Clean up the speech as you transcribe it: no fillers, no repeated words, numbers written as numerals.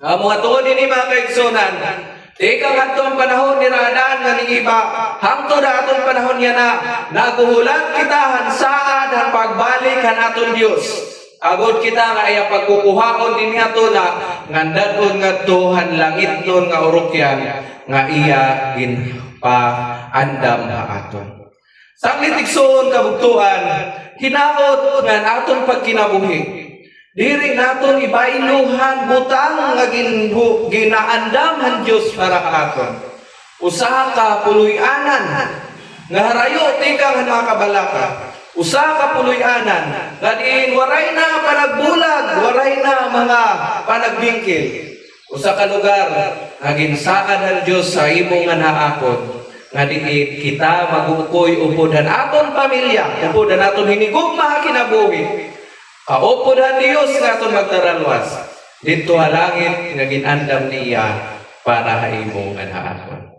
Mga tuon ini mga kaigsunan, ikaw atong panahon ni Radan nga ni iba, hangtod atong panahon niya na naguhulat kita hansaad ang pagbalik han aton Dios. Agod kita nga iya pagkukuhaon din ato na ngandadon ngadto han langit nun nga urukyan nga iya ginpaandam ha aton. Saglit igsoon kabugtuan, hinaot nga aton pagkinabuhi. Diri naton ibainuhan butang nga ginaandam han Dios para aton. Usa ka puloy-anan nga harayo tikang mga kabalaka. Usa ka puloy-anan nga diin waray na panagbulag, waray na mga panagbingkil. Usa ka lugar nga ginsaad ang Dios sa imo nga naakon nga diin kita magukoy upodan aton pamilya, upodan aton hinigugma kinabuhi. Kaupodan Dios nga aton magtaralwas dito ha langit nga ginandam niya para ha imo nga naakon.